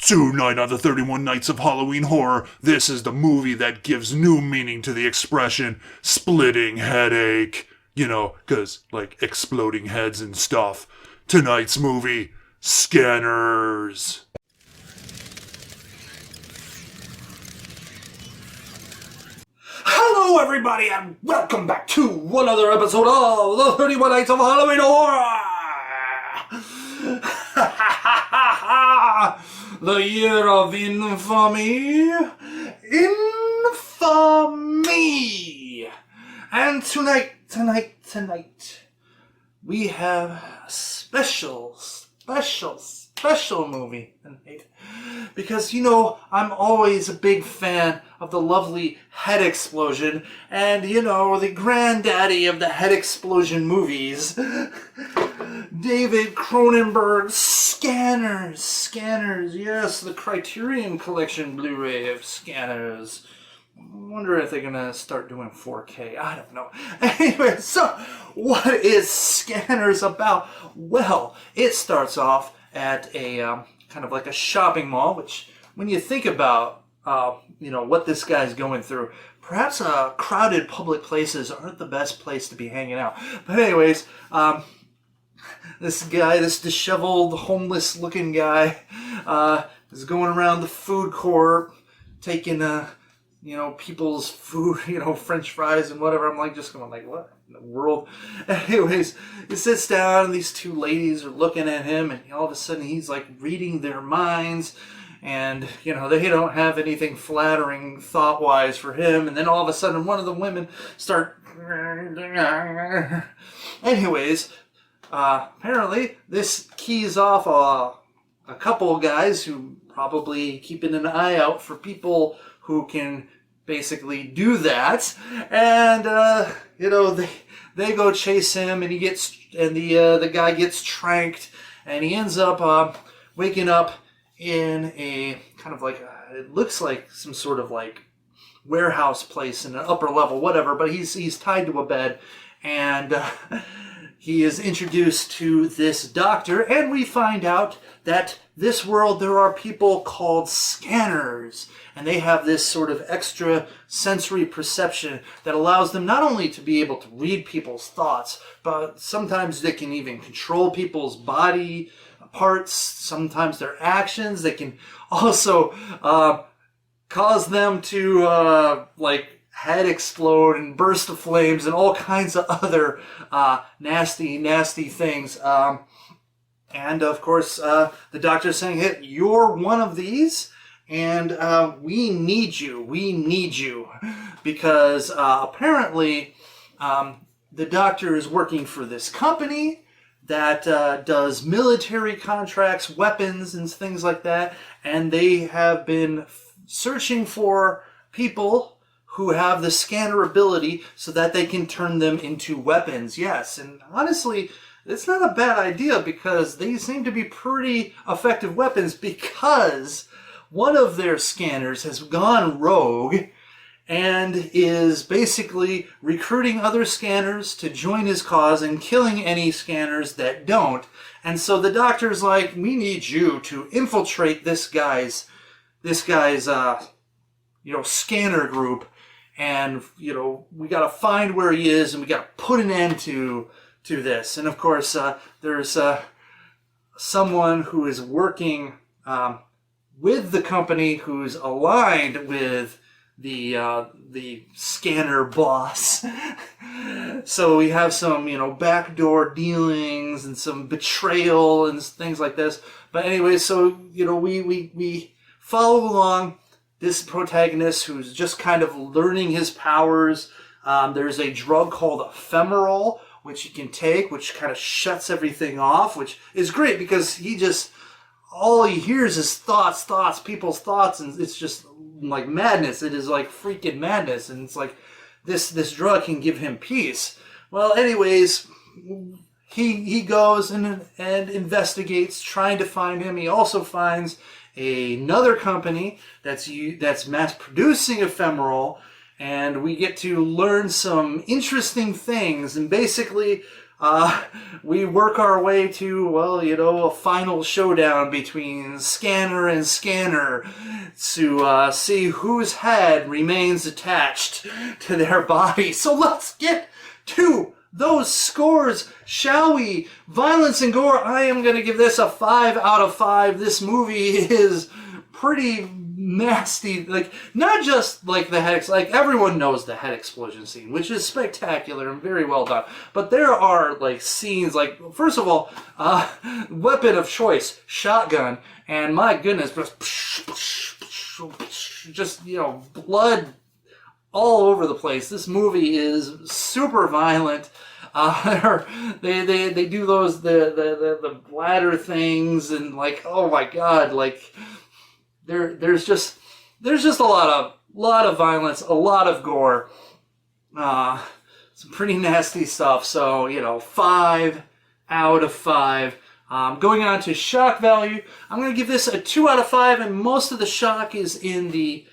Tonight on the 31 Nights of Halloween Horror, this is the movie that gives new meaning to the expression splitting headache. You know, cause like exploding heads and stuff. Tonight's movie, Scanners. Hello everybody and welcome back to another episode of the 31 Nights of Halloween Horror! The Year of Infamy! Infamy! And tonight, we have a special movie tonight. Because, you know, I'm always a big fan of the lovely head explosion and, you know, the granddaddy of the head explosion movies, David Cronenberg's Scanners, yes, the Criterion Collection Blu-ray of Scanners. I wonder if they're gonna start doing 4K. I don't know. Anyway, so what is Scanners about? Well, it starts off at a kind of like a shopping mall, which when you think about you know, what this guy's going through, perhaps crowded public places aren't the best place to be hanging out. But anyways, this guy, this disheveled, homeless-looking guy, is going around the food court, taking, you know, people's food, you know, French fries and whatever. I'm like, just going like, what in the world? Anyways, he sits down, and these two ladies are looking at him, and all of a sudden he's like reading their minds, and, you know, they don't have anything flattering thought-wise for him, and then all of a sudden one of the women start... Anyways... apparently, this keys off a couple of guys who probably keeping an eye out for people who can basically do that, and you know, they go chase him, and he gets, and the guy gets tranked, and he ends up waking up in a kind of like it looks like some sort of like warehouse place in an upper level, whatever. But he's tied to a bed, and he is introduced to this doctor, and we find out that this world there are people called scanners, and they have this sort of extra sensory perception that allows them not only to be able to read people's thoughts, but sometimes they can even control people's body parts, sometimes their actions. They can also cause them to like head explode and burst of flames and all kinds of other nasty things. And of course, the doctor's saying, hey, you're one of these, and we need you, because apparently the doctor is working for this company that does military contracts, weapons, and things like that, and they have been searching for people who have the scanner ability so that they can turn them into weapons. Yes, and honestly, it's not a bad idea because they seem to be pretty effective weapons, because one of their scanners has gone rogue and is basically recruiting other scanners to join his cause and killing any scanners that don't. And so the doctor's like, we need you to infiltrate this guy's you know, scanner group. And, you know, we got to find where he is, and we got to put an end to this. And of course, there's someone who is working with the company who's aligned with the scanner boss. So we have some, you know, backdoor dealings and some betrayal and things like this. But anyway, so, you know, we follow along this protagonist who's just kind of learning his powers. There's a drug called ephemeral, which he can take, which kind of shuts everything off, which is great because all he hears is thoughts, people's thoughts, and it's just like madness. It is like freaking madness, and it's like this drug can give him peace. Well, anyways, he goes and investigates, trying to find him. He also finds another company that's mass producing ephemeral, and we get to learn some interesting things. And basically, we work our way to, well, you know, a final showdown between Scanner and Scanner to see whose head remains attached to their body. So let's get to those scores, shall we? Violence and gore, I am going to give this a 5 out of 5. This movie is pretty nasty. Like, not just like the head, like everyone knows the head explosion scene, which is spectacular and very well done. But there are like scenes, like, first of all, weapon of choice, shotgun, and my goodness, just, you know, blood all over the place. This movie is super violent. They do those the bladder things, and like, oh my god, like there's just a lot of violence, a lot of gore, some pretty nasty stuff. So, you know, 5 out of 5. Going on to shock value, I'm going to give this a 2 out of 5, and most of the shock is in the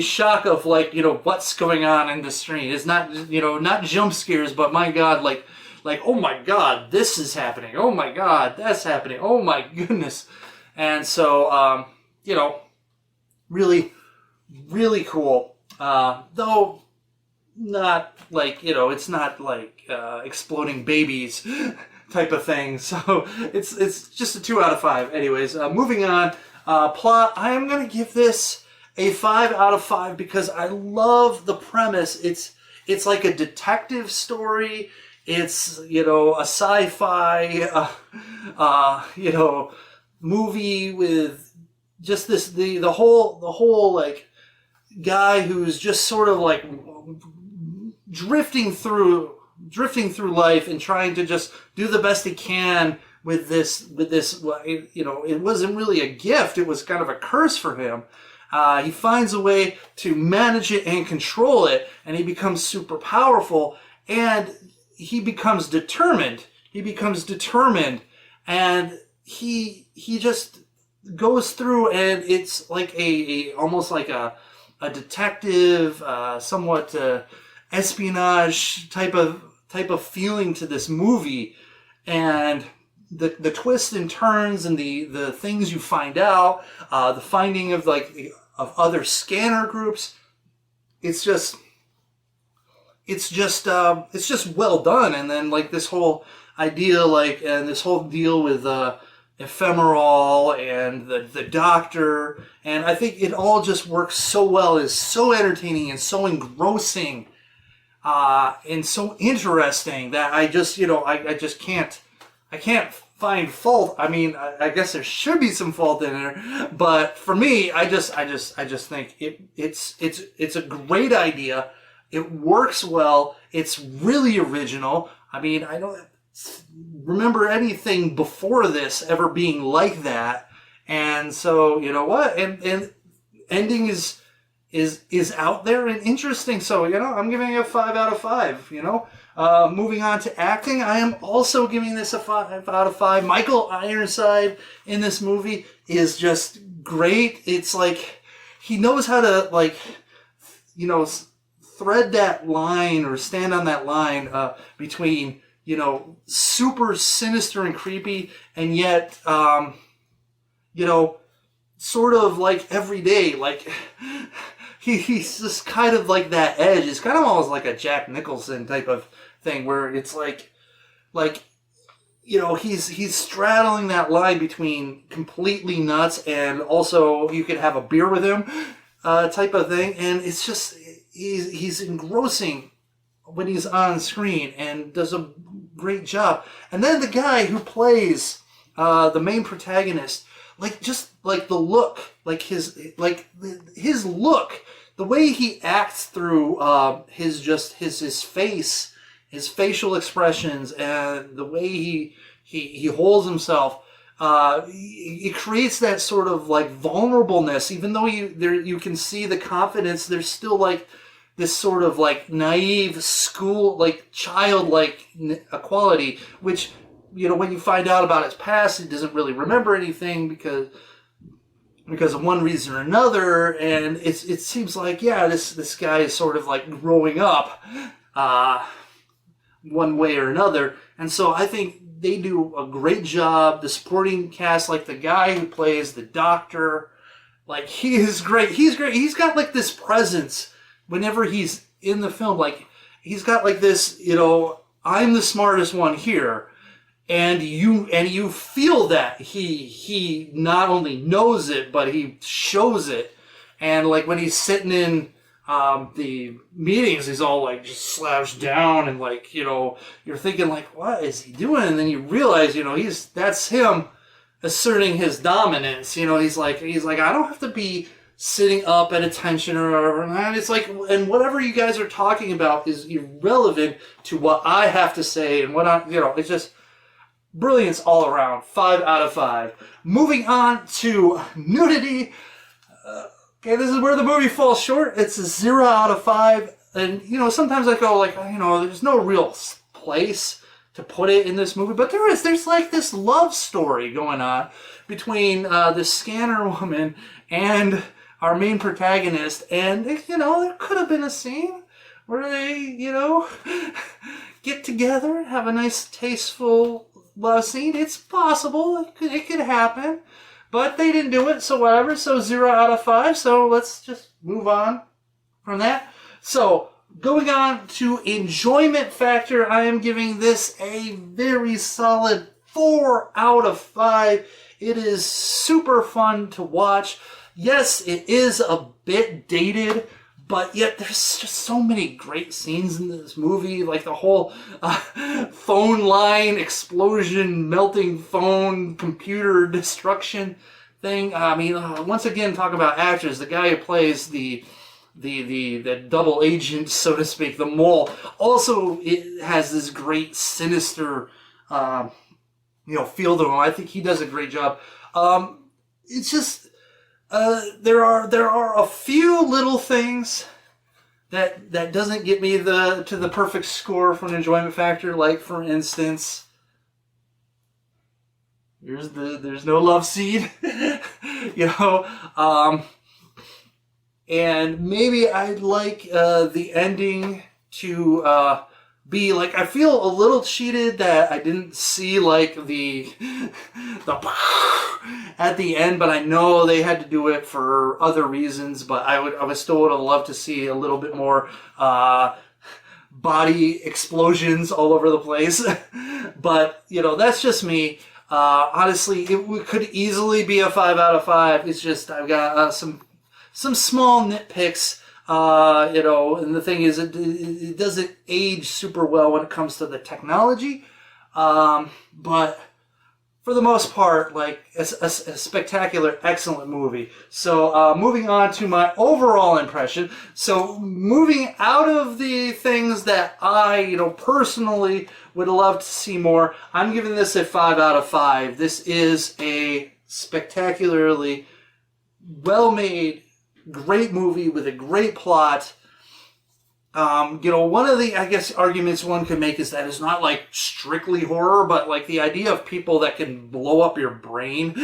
shock of, like, you know, what's going on in the screen. It's not, you know, not jump scares, but my god, like, oh my god, this is happening. Oh my god, that's happening. Oh my goodness. And so, you know, really, really cool. Though not like, you know, it's not like exploding babies type of thing. So it's just a 2 out of 5. Anyways, moving on. Plot, I am going to give this a 5 out of 5 because I love the premise. It's like a detective story. It's, you know, a sci-fi, you know, movie with just this, the whole like guy who's just sort of like drifting through life and trying to just do the best he can with this, you know, it wasn't really a gift. It was kind of a curse for him. He finds a way to manage it and control it, and he becomes super powerful, and he becomes determined. And he just goes through, and it's like almost like a detective, somewhat espionage type of feeling to this movie, and the twists and turns and the things you find out, the finding of of other scanner groups. It's just well done. And then like this whole idea, like, and this whole deal with ephemeral and the doctor, and I think it all just works so well. It's so entertaining and so engrossing, and so interesting that I just, you know, I can't find fault. I mean, I guess there should be some fault in there, but for me, I just think it's a great idea. It works well. It's really original. I mean, I don't remember anything before this ever being like that, and so, you know what, and ending is out there and interesting. So, you know, I'm giving it a 5 out of 5. You know. Moving on to acting, I am also giving this a 5 out of 5. Michael Ironside in this movie is just great. It's like he knows how to, like, you know, thread that line or stand on that line between, you know, super sinister and creepy, and yet, you know, sort of like everyday, like he's just kind of like that edge. It's kind of almost like a Jack Nicholson type of thing, where it's like, you know, he's straddling that line between completely nuts and also you could have a beer with him, type of thing. And it's just, he's engrossing when he's on screen and does a great job. And then the guy who plays the main protagonist, like, just like the look, like his look, the way he acts through his face, his facial expressions, and the way he holds himself, it creates that sort of like vulnerableness. Even though you can see the confidence, there's still like this sort of like naive school, like childlike quality, which, you know, when you find out about his past, he doesn't really remember anything because of one reason or another. And it seems like, yeah, this guy is sort of like growing up, one way or another. And so I think they do a great job. The supporting cast, like the guy who plays the doctor, like he is great. He's great. He's got like this presence whenever he's in the film. Like he's got like this, I'm the smartest one here. And you feel that he not only knows it, but he shows it. And like when he's sitting in the meetings, he's all like just slouched down, and like you're thinking like, what is he doing? And then you realize that's him asserting his dominance. He's like I don't have to be sitting up at attention or whatever. And it's like, and whatever you guys are talking about is irrelevant to what I have to say and what it's just. Brilliance all around. 5 out of 5. Moving on to Nudity. Okay, this is where the movie falls short. It's a 0 out of 5. And, sometimes I go like, there's no real place to put it in this movie. But there is. There's like this love story going on between this scanner woman and our main protagonist. And, there could have been a scene where they, get together, have a nice, tasteful love scene. It's possible. It could happen. But they didn't do it, so whatever. So 0 out of 5. So let's just move on from that. So going on to enjoyment factor, I am giving this a very solid 4 out of 5. It is super fun to watch. Yes, it is a bit dated, but yet there's just so many great scenes in this movie, like the whole phone line explosion, melting phone, computer destruction thing. I mean, once again, talk about actors. The guy who plays the double agent, so to speak, the mole, also it has this great sinister, feel to him. I think he does a great job. It's just. There are a few little things that doesn't get me to the perfect score for an enjoyment factor. Like for instance, there's no love scene, and maybe I'd like the ending to be like, I feel a little cheated that I didn't see like the at the end, but I know they had to do it for other reasons. But I would still would have loved to see a little bit more body explosions all over the place. But that's just me. Honestly, it could easily be a 5 out of 5. It's just I've got some small nitpicks. And the thing is, it doesn't age super well when it comes to the technology. But for the most part, like, it's a spectacular, excellent movie. So, moving on to my overall impression. So, moving out of the things that I, personally would love to see more, I'm giving this a 5 out of 5. This is a spectacularly well-made, great movie with a great plot. One of the, I guess, arguments one could make is that it's not like strictly horror, but like the idea of people that can blow up your brain,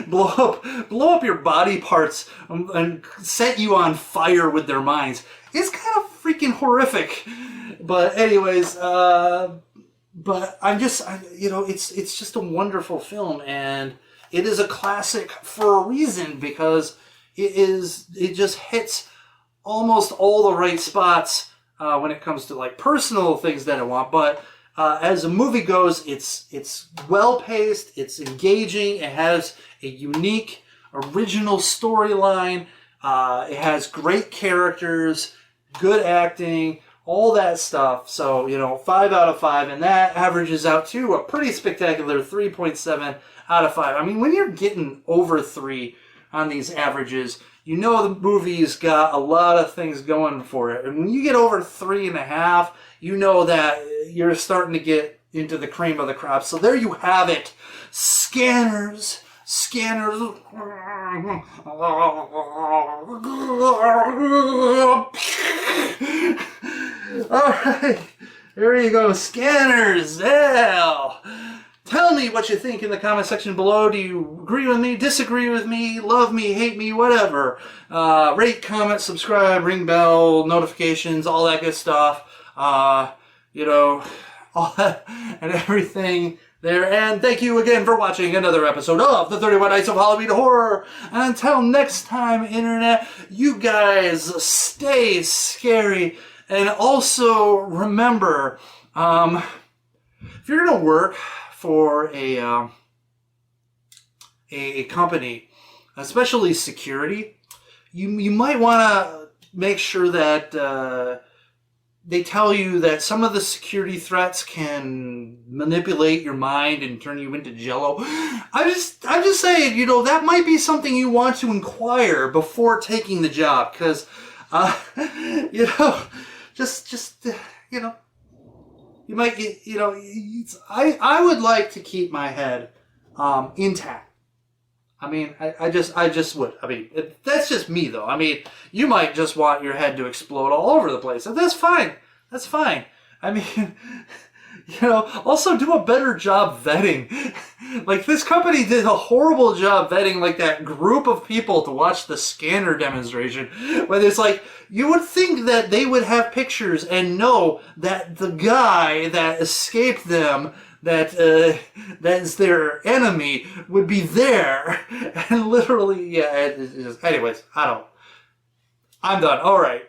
blow up your body parts, and set you on fire with their minds is kind of freaking horrific. But anyways, but it's just a wonderful film, and it is a classic for a reason, because it just hits almost all the right spots when it comes to like personal things that I want. But as a movie goes, it's well paced, it's engaging, it has a unique, original storyline, it has great characters, good acting, all that stuff. So 5 out of 5, and that averages out to a pretty spectacular 3.7 out of 5. I mean, when you're getting over 3 on these averages, the movie's got a lot of things going for it. And when you get over 3.5, that you're starting to get into the cream of the crop. So there you have it. Scanners. Alright, there you go. Scanners. Yeah. Tell me what you think in the comment section below. Do you agree with me, disagree with me, love me, hate me, whatever. Rate, comment, subscribe, ring bell, notifications, all that good stuff. all that and everything there. And thank you again for watching another episode of the 31 Nights of Halloween Horror. And until next time, Internet, you guys stay scary. And also remember, if you're going to work for a company, especially security, you might want to make sure that they tell you that some of the security threats can manipulate your mind and turn you into jello. I'm just saying, that might be something you want to inquire before taking the job, because, you might get, I would like to keep my head intact. I mean, I just would. I mean, that's just me, though. I mean, you might just want your head to explode all over the place. And that's fine. That's fine. I mean, also do a better job vetting. Like, this company did a horrible job vetting, like, that group of people to watch the scanner demonstration. Where it's like, you would think that they would have pictures and know that the guy that escaped them, that is their enemy, would be there. And literally, anyways, I'm done. All right.